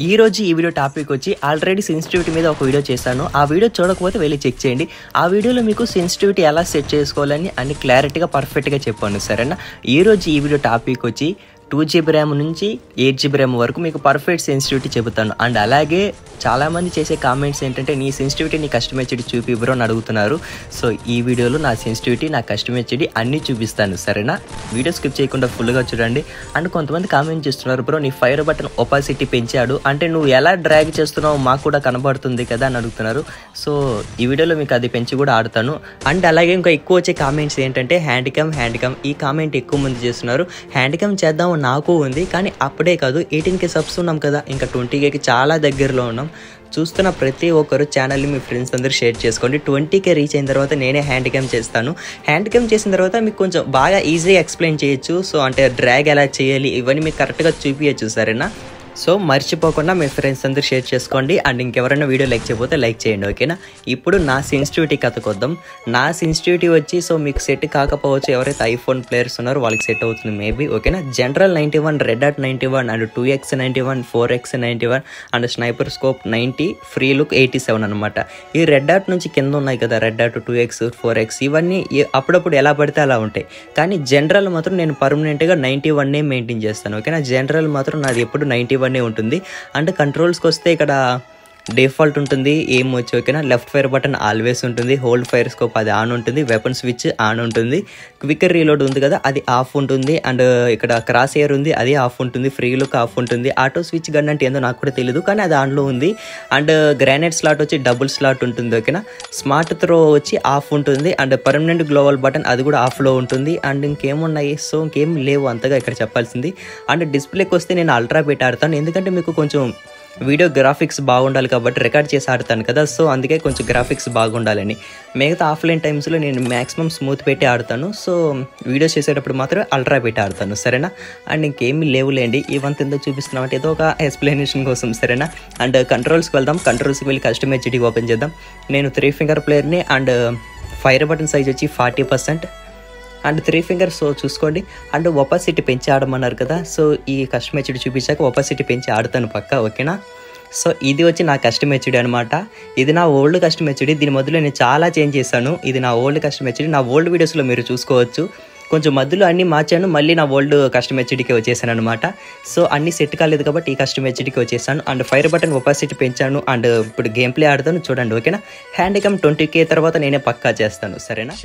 ఈ రోజు ఈ వీడియో టాపిక్ వచ్చి ఆల్రెడీ సెన్సిటివిటీ మీద ఒక వీడియో చేశాను. ఆ వీడియో చూడకపోతే వెళ్ళి చెక్ చేయండి. ఆ వీడియోలో మీకు సెన్సిటివిటీ ఎలా సెట్ చేసుకోవాలని అన్ని క్లారిటీగా పర్ఫెక్ట్గా చెప్పాను. సరేనా? ఈ రోజు ఈ వీడియో టాపిక్ వచ్చి 2GB ర్యామ్ నుంచి 8GB ర్యామ్ వరకు మీకు పర్ఫెక్ట్ సెన్సిటివిటీ చెబుతాను. అండ్ అలాగే చాలామంది చేసే కామెంట్స్ ఏంటంటే నీ సెన్సిటివిటీ నీ కస్టమైజ్డ్ చూపి బ్రో అని అడుగుతున్నారు. సో ఈ వీడియోలో నా సెన్సిటివిటీ నా కస్టమైజ్డ్ అన్నీ చూపిస్తాను. సరేనా? వీడియో స్కిప్ చేయకుండా ఫుల్గా చూడండి. అండ్ కొంతమంది కామెంట్ చేస్తున్నారు, బ్రో నీ ఫైర్ బటన్ ఒపాసిటీ పెంచాడు అంటే నువ్వు ఎలా డ్రాగ్ చేస్తున్నావు మాకు కూడా కనబడుతుంది కదా అని అడుగుతున్నారు. సో ఈ వీడియోలో మీకు అది పెంచి కూడా ఆడుతాను. అండ్ అలాగే ఇంకా ఎక్కువ వచ్చే కామెంట్స్ ఏంటంటే హ్యాండ్ క్యామ్ ఈ కామెంట్ ఎక్కువ మంది చేస్తున్నారు. హ్యాండ్ క్యామ్ చేద్దాం నాకు ఉంది, కానీ అప్పుడే కాదు 18K సబ్స్ ఉన్నాం కదా, ఇంకా 20Kకి చాలా దగ్గరలో ఉన్నాం. చూస్తున్న ప్రతి ఒక్కరు ఛానల్ని మీ ఫ్రెండ్స్ అందరూ షేర్ చేసుకోండి. 20K రీచ్ అయిన తర్వాత నేనే హ్యాండ్ క్యామ్ చేస్తాను. హ్యాండ్ క్యామ్ చేసిన తర్వాత మీకు కొంచెం బాగా ఈజీగా ఎక్స్ప్లెయిన్ చేయొచ్చు. సో అంటే డ్రాగ్ ఎలా చేయాలి ఇవన్నీ మీకు కరెక్ట్గా చూపించచ్చు. సరేనా? సో మర్చిపోకుండా మీ ఫ్రెండ్స్ అందరూ షేర్ చేసుకోండి. అండ్ ఇంకెవరైనా వీడియో లైక్ చేయకపోతే లైక్ చేయండి. ఓకేనా? ఇప్పుడు నా సెన్సిటివిటీ కథకొద్దాం. నా సెన్సిటివిటీ వచ్చి సో మీకు సెట్ కాకపోవచ్చు, ఎవరైతే ఐఫోన్ ప్లేయర్స్ ఉన్నారో వాళ్ళకి సెట్ అవుతుంది మేబీ. ఓకేనా? General 91, red dot 91 and 2x 91, 4x 91 and sniper scope 90, free look 87 అనమాట. ఈ రెడ్ డాట్ నుంచి కింద ఉన్నాయి కదా, రెడ్ డాట్ 2x 4x ఇవన్నీ అప్పుడప్పుడు ఎలా పడితే అలా ఉంటాయి. కానీ జనరల్ మాత్రం నేను పర్మనెంట్గా 91 మెయింటైన్ చేస్తాను. ఓకేనా? జనరల్ మాత్రం నాది ఎప్పుడు 91 ఉంటుంది. అంటే కంట్రోల్స్కి వస్తే ఇక్కడ డిఫాల్ట్ ఉంటుంది, ఏం వచ్చి ఓకేనా. లెఫ్ట్ ఫైర్ బటన్ ఆల్వేస్ ఉంటుంది, హోల్డ్ ఫైర్ స్కోప్ అది ఆన్ ఉంటుంది, వెపన్ స్విచ్ ఆన్ ఉంటుంది, క్విక్కర్ రీలోడ్ ఉంది కదా అది ఆఫ్ ఉంటుంది, అండ్ ఇక్కడ క్రాస్ ఎయిర్ ఉంది అది ఆఫ్ ఉంటుంది, ఫ్రీ లుక్ ఆఫ్ ఉంటుంది, ఆటో స్విచ్ గన్ అంటే ఏందో నాకు కూడా తెలియదు కానీ అది ఆన్లో ఉంది. అండ్ గ్రానైట్ స్లాట్ వచ్చి డబుల్ స్లాట్ ఉంటుంది. ఓకేనా? స్మార్ట్ త్రో వచ్చి ఆఫ్ ఉంటుంది, అండ్ పర్మనెంట్ గ్లోవల్ బటన్ అది కూడా ఆఫ్లో ఉంటుంది. అండ్ ఇంకేమున్నాయి, సో ఇంకేం లేవు అంతగా ఇక్కడ చెప్పాల్సింది. అండ్ డిస్ప్లేకి వస్తే నేను అల్ట్రా పెట్టి ఆడతాను, ఎందుకంటే మీకు కొంచెం వీడియో గ్రాఫిక్స్ బాగుండాలి కాబట్టి రికార్డ్ చేసి ఆడతాను కదా, సో అందుకే కొంచెం గ్రాఫిక్స్ బాగుండాలని. మిగతా ఆఫ్లైన్ టైమ్స్లో నేను మ్యాక్సిమం స్మూత్ పెట్టి ఆడతాను. సో వీడియోస్ చేసేటప్పుడు మాత్రం అల్ట్రా పెట్టి ఆడతాను. సరేనా? అండ్ ఇంకేమీ లేవులేండి, ఇవంతా ఎందుకు చూపిస్తున్నాం అంటే ఏదో ఒక ఎక్స్ప్లెనేషన్ కోసం. సరేనా? అండ్ కంట్రోల్స్కి వెళ్దాం. కంట్రోల్స్కి వెళ్ళి కస్టమైజ్డ్ ఓపెన్ చేద్దాం. నేను 3 ఫింగర్ ప్లేయర్ని. అండ్ ఫైర్ బటన్ సైజ్ వచ్చి 40% అండ్ 3 ఫింగర్స్. సో చూసుకోండి. అండ్ ఒపాసిటీ పెంచి ఆడమన్నారు కదా, సో ఈ కస్టమైజ్డ్ చూపించాక ఒపాసిటీ పెంచి ఆడతాను పక్కా. ఓకేనా? సో ఇది వచ్చి నా కస్టమైజ్డ్ అనమాట. ఇది నా ఓల్డ్ కస్టమైజ్డ్. దీని మధ్యలో నేను చాలా చేంజ్ చేశాను. ఇది నా ఓల్డ్ కస్టమైజ్డ్. నా ఓల్డ్ వీడియోస్లో మీరు చూసుకోవచ్చు. కొంచెం మధ్యలో అన్నీ మార్చాను, మళ్ళీ నా ఓల్డ్ కస్టమైజ్డ్కి వచ్చేసాను అనమాట. సో అన్నీ సెట్ కాలేదు కాబట్టి ఈ కస్టమైజ్డ్కి వచ్చేసాను. అండ్ ఫైర్ బటన్ ఒపాసిటీ పెంచాను. అండ్ ఇప్పుడు గేమ్ ప్లే ఆడతాను చూడండి. ఓకేనా? హ్యాండ్ క్యామ్ 20K తర్వాత నేనే పక్కా చేస్తాను. సరేనా?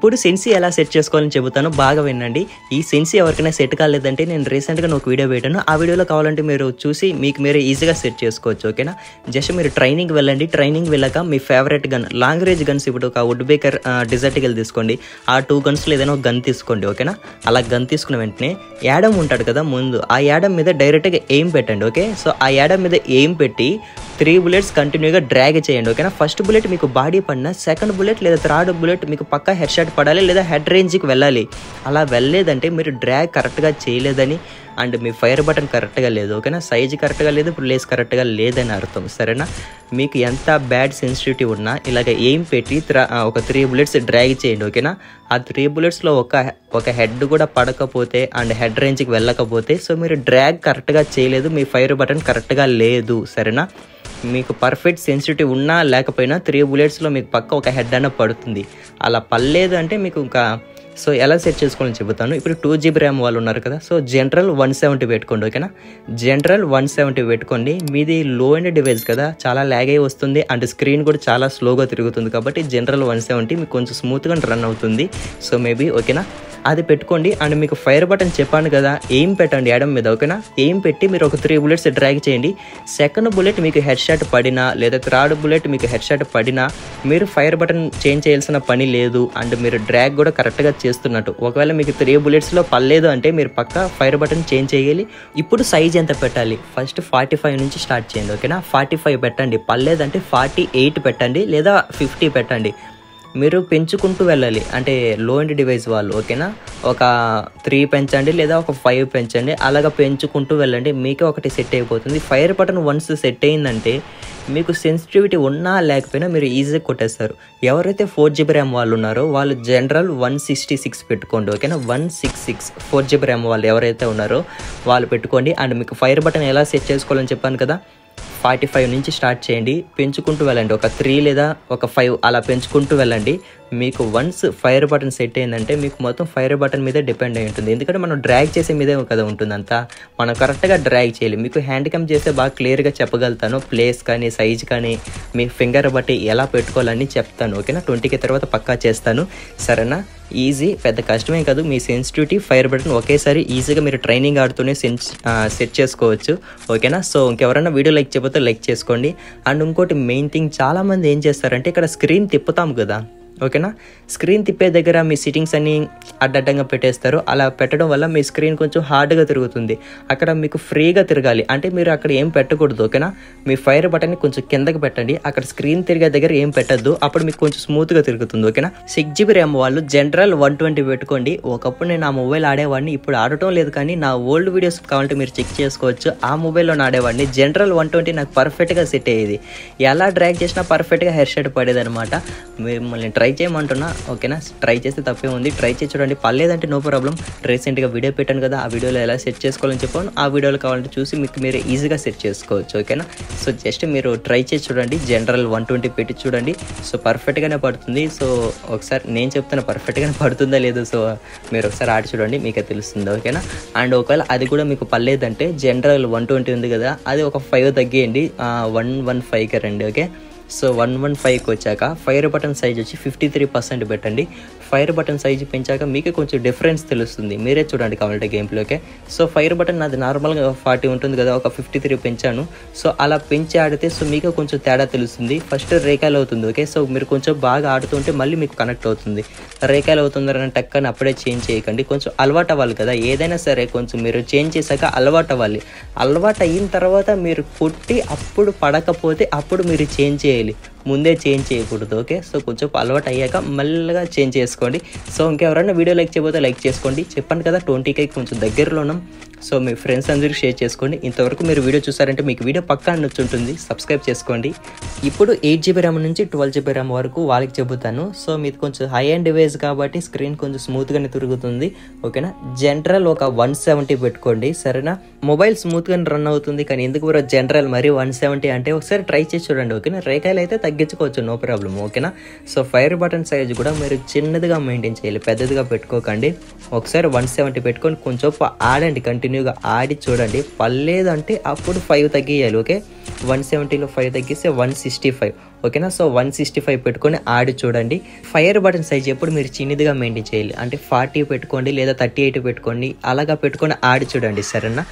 ఇప్పుడు సెన్సీ ఎలా సెట్ చేసుకోవాలని చెబుతాను, బాగా వినండి. ఈ సెన్సీ ఎవరికైనా సెట్ కాలేదంటే నేను రీసెంట్గా ఒక వీడియో పెట్టాను, ఆ వీడియోలో కావాలంటే మీరు చూసి మీకు మీరే ఈజీగా సెట్ చేసుకోవచ్చు. ఓకేనా, జస్ట్ మీరు ట్రైనింగ్ వెళ్ళండి. ట్రైనింగ్ వెళ్ళాక మీ favourite gun, long range guns, ఇప్పుడు ఒక వుడ్ బేకర్ డిజర్టికల్ తీసుకోండి. ఆ 2 గన్స్లో ఏదైనా ఒక గన్ తీసుకోండి. ఓకేనా, అలా గన్ తీసుకున్న వెంటనే యాడమ్ ఉంటాడు కదా ముందు, ఆ యాడమ్ మీద డైరెక్ట్గా ఎయిమ్ పెట్టండి. ఓకే, సో ఆ యాడమ్ మీద ఎయిమ్ పెట్టి 3 బుల్లెట్స్ కంటిన్యూగా డ్రాగ్ చేయండి. ఓకేనా, ఫస్ట్ బుల్లెట్ మీకు బాడీ పడినా సెకండ్ బుల్లెట్ లేదా థర్డ్ బుల్లెట్ మీకు పక్కా హెడ్ షాట్ పడాలి లేదా హెడ్ రేంజ్కి వెళ్ళాలి. అలా వెళ్ళలేదంటే మీరు డ్రాగ్ కరెక్ట్గా చేయలేదని అండ్ మీ ఫైర్ బటన్ కరెక్ట్గా లేదు. ఓకేనా, సైజ్ కరెక్ట్గా లేదు, ప్లేస్ కరెక్ట్గా లేదని అర్థం. సరేనా, మీకు ఎంత బ్యాడ్ సెన్సిటివిటీ ఉన్నా ఇలాగ ఎయిమ్ పెట్టి ఒక 3 బుల్లెట్స్ డ్రాగ్ చేయండి. ఓకేనా, ఆ 3 బుల్లెట్స్లో ఒక హెడ్ కూడా పడకపోతే అండ్ హెడ్ రేంజ్కి వెళ్ళకపోతే సో మీరు డ్రాగ్ కరెక్ట్గా చేయలేదు, మీ ఫైర్ బటన్ కరెక్ట్గా లేదు. సరేనా, మీకు పర్ఫెక్ట్ సెన్సిటివిటీ ఉన్నా లేకపోయినా 3 బుల్లెట్స్లో మీకు పక్క ఒక హెడ్ అన్న పడుతుంది. అలా పడలేదు అంటే మీకు ఇంకా సో ఎలా సెట్ చేసుకోవాలని చెబుతాను. ఇప్పుడు 2 GB ర్యామ్ వాళ్ళు ఉన్నారు కదా, సో జనరల్ 170 పెట్టుకోండి. ఓకేనా, జనరల్ 170 పెట్టుకోండి. మీది లో ఎండ్ డివైస్ కదా, చాలా ల్యాగ్ అయి వస్తుంది అండ్ స్క్రీన్ కూడా చాలా స్లోగా తిరుగుతుంది కాబట్టి జనరల్ 170 మీకు కొంచెం స్మూత్గా రన్ అవుతుంది. సో మేబీ ఓకేనా, అది పెట్టుకోండి. అండ్ మీకు ఫైర్ బటన్ చెప్పాను కదా, ఎయిమ్ పెట్టండి యాడమ్ మీద. ఓకేనా, ఎయిమ్ పెట్టి మీరు ఒక 3 బుల్లెట్స్ డ్రాగ్ చేయండి. సెకండ్ బుల్లెట్ మీకు హెడ్ షాట్ పడినా లేదా థర్డ్ బుల్లెట్ మీకు హెడ్ షాట్ పడినా మీరు ఫైర్ బటన్ చేంజ్ చేయాల్సిన పని లేదు అండ్ మీరు డ్రాగ్ కూడా కరెక్ట్గా చేస్తున్నట్టు. ఒకవేళ మీకు 3 బుల్లెట్స్లో పడలేదు అంటే మీరు పక్క ఫైర్ బటన్ చేంజ్ చేయాలి. ఇప్పుడు సైజ్ ఎంత పెట్టాలి, ఫస్ట్ 45 నుంచి స్టార్ట్ చేయండి. ఓకేనా, 45 పెట్టండి. పడలేదంటే 48 పెట్టండి లేదా 50 పెట్టండి. మీరు పెంచుకుంటూ వెళ్ళాలి, అంటే లో ఎండ్ డివైస్ వాళ్ళు. ఓకేనా, ఒక 3 పెంచండి లేదా ఒక 5 పెంచండి, అలాగ పెంచుకుంటూ వెళ్ళండి, మీకే ఒకటి సెట్ అయిపోతుంది. ఫైర్ బటన్ వన్స్ సెట్ అయిందంటే మీకు సెన్సిటివిటీ ఉన్నా లేకపోయినా మీరు ఈజీగా కొట్టేస్తారు. ఎవరైతే 4 GB ర్యామ్ వాళ్ళు ఉన్నారో వాళ్ళు జనరల్ 166 పెట్టుకోండి. ఓకేనా, 166 4 GB ర్యామ్ వాళ్ళు ఎవరైతే ఉన్నారో వాళ్ళు పెట్టుకోండి. అండ్ మీకు ఫైర్ బటన్ ఎలా సెట్ చేసుకోవాలని చెప్పాను కదా, 45 నుంచి స్టార్ట్ చేయండి, పెంచుకుంటూ వెళ్ళండి. ఒక 3 లేదా ఒక 5 అలా పెంచుకుంటూ వెళ్ళండి. మీకు వన్స్ ఫైర్ బటన్ సెట్ అయిందంటే మీకు మొత్తం ఫైర్ బటన్ మీదే డిపెండ్ అయి ఉంటుంది. ఎందుకంటే మనం డ్రాగ్ చేసే మీదే కదా ఉంటుంది అంతా, మనం కరెక్ట్గా డ్రాగ్ చేయాలి. మీకు హ్యాండ్ కమ్ చేస్తే బాగా క్లియర్గా చెప్పగలుగుతాను, ప్లేస్ కానీ సైజ్ కానీ మీ ఫింగర్ బట్టి ఎలా పెట్టుకోవాలని చెప్తాను. ఓకేనా, 20K తర్వాత పక్కా చేస్తాను. సరేనా, ఈజీ, పెద్ద కష్టమే కాదు. మీ సెన్సిటివిటీ ఫైర్ బటన్ ఒకేసారి ఈజీగా మీరు ట్రైనింగ్ ఆడుతూనే సెట్ చేసుకోవచ్చు. ఓకేనా, సో ఇంకెవరైనా వీడియో లైక్ చేయకపోతే లైక్ చేసుకోండి. అండ్ ఇంకోటి మెయిన్ థింగ్, చాలామంది ఏం చేస్తారంటే ఇక్కడ స్క్రీన్ తిప్పుతాం కదా. ఓకేనా, స్క్రీన్ తిప్పే దగ్గర మీ సెట్టింగ్స్ అన్ని అడ్డంగా పెట్టేస్తారు. అలా పెట్టడం వల్ల మీ స్క్రీన్ కొంచెం హార్డ్గా తిరుగుతుంది. అక్కడ మీకు ఫ్రీగా తిరగాలి అంటే మీరు అక్కడ ఏం పెట్టకూడదు. ఓకేనా, మీ ఫైర్ బటన్ని కొంచెం కిందకి పెట్టండి, అక్కడ స్క్రీన్ తిరిగే దగ్గర ఏం పెట్టద్దు, అప్పుడు మీకు కొంచెం స్మూత్గా తిరుగుతుంది. ఓకేనా, 6 GB ర్యామ్ వాళ్ళు జనరల్ 120 పెట్టుకోండి. ఒకప్పుడు నేను ఆ మొబైల్ ఆడేవాడిని, ఇప్పుడు ఆడటం లేదు, కానీ నా ఓల్డ్ వీడియోస్ కావాలంటే మీరు చెక్ చేసుకోవచ్చు. ఆ మొబైల్లో ఆడేవాడిని. జనరల్ 120 నాకు పర్ఫెక్ట్గా సెట్ అయ్యేది, ఎలా డ్రాగ్ చేసినా పర్ఫెక్ట్గా హెడ్ షాట్ పడేది అనమాట. మిమ్మల్ని ట్రై చేయమంటున్నా. ఓకేనా, ట్రై చేస్తే తప్పే ఉంది, ట్రై చేసి చూడండి. పర్లేదంటే నో ప్రాబ్లం. రీసెంట్గా వీడియో పెట్టాను కదా, ఆ వీడియోలో ఎలా సెట్ చేసుకోవాలని చెప్పాను, ఆ వీడియోలో కావాలంటే చూసి మీకు మీరు ఈజీగా సెట్ చేసుకోవచ్చు. ఓకేనా, సో జస్ట్ మీరు ట్రై చేసి చూడండి, జనరల్ 120 పెట్టి చూడండి. సో పర్ఫెక్ట్గానే పడుతుంది. సో ఒకసారి నేను చెప్తాను పర్ఫెక్ట్గానే పడుతుందా లేదో, సో మీరు ఒకసారి ఆడి చూడండి, మీకే తెలుస్తుంది. ఓకేనా, అండ్ ఒకవేళ అది కూడా మీకు పర్లేదంటే జనరల్ 120 ఉంది కదా, అది ఒక 5 తగ్గేయండి, 115కి రండి. ఓకే, సో 115కి వచ్చాక ఫైర్ బటన్ సైజ్ వచ్చి 53% పెట్టండి. ఫైర్ బటన్ సైజు పెంచాక మీకే కొంచెం డిఫరెన్స్ తెలుస్తుంది, మీరే చూడండి కావాలంటే గేమ్లోకే. సో ఫైర్ బటన్ నాది నార్మల్గా 40 ఉంటుంది కదా, ఒక 53 పెంచాను. సో అలా పెంచి ఆడితే సో మీకు కొంచెం తేడా తెలుస్తుంది. ఫస్ట్ రేకాయలు అవుతుంది. ఓకే, సో మీరు కొంచెం బాగా ఆడుతుంటే మళ్ళీ మీకు కనెక్ట్ అవుతుంది. రేకాయలు అవుతుందని టక్కని అప్పుడే చేంజ్ చేయకండి, కొంచెం అలవాటు అవ్వాలి కదా, ఏదైనా సరే కొంచెం మీరు చేంజ్ చేశాక అలవాటు అవ్వాలి. అలవాటు అయిన తర్వాత మీరు కొట్టి అప్పుడు పడకపోతే అప్పుడు మీరు చేంజ్ చేయాలి, ముందే చేంజ్ చేయకూడదు. ఓకే, సో కొంచెం అలవాటు అయ్యాక మెల్లగా చేంజ్ చేసుకోండి. సో ఇంకెవరైనా వీడియో లైక్ చేయకపోతే లైక్ చేసుకోండి. చెప్పండి కదా 20K కొంచెం దగ్గరలో ఉన్నాం. సో మీ ఫ్రెండ్స్ అందరికీ షేర్ చేసుకోండి. ఇంతవరకు మీరు వీడియో చూసారంటే మీకు వీడియో పక్కా నచ్చుంటుంది, సబ్స్క్రైబ్ చేసుకోండి. ఇప్పుడు 8 GB ర్యామ్ నుంచి 12 GB ర్యామ్ వరకు వాళ్ళకి చెబుతాను. సో మీది కొంచెం హై అండ్ డివైస్ కాబట్టి స్క్రీన్ కొంచెం స్మూత్గానే తిరుగుతుంది. ఓకేనా, జనరల్ ఒక 170 పెట్టుకోండి. సరేనా, మొబైల్ స్మూత్గానే రన్ అవుతుంది, కానీ ఎందుకు జనరల్ మరి 170 అంటే ఒకసారి ట్రై చేసి చూడండి. ఓకేనా, రేకాయలు అయితే తగ్గించుకోవచ్చు, నో ప్రాబ్లం, ఓకేనా. సో ఫైర్ బటన్ సైజ్ కూడా మీరు చిన్నదిగా మెయింటైన్ చేయాలి, పెద్దదిగా పెట్టుకోకండి. ఒకసారి 170 పెట్టుకొని కొంచెం ఆడండి, కంటిన్యూగా ఆడి చూడండి. పర్లేదంటే అప్పుడు 5 తగ్గియాలి, ఓకే. 170లో 5 తగ్గిస్తే 165, ఓకేనా. సో 165 పెట్టుకొని ఆడి చూడండి. ఫైర్ బటన్ సైజ్ ఎప్పుడు మీరు చిన్నదిగా మెయింటైన్ చేయాలి, అంటే 40 పెట్టుకోండి లేదా 38 పెట్టుకోండి, అలాగా పెట్టుకొని ఆడి చూడండి, సరేనా.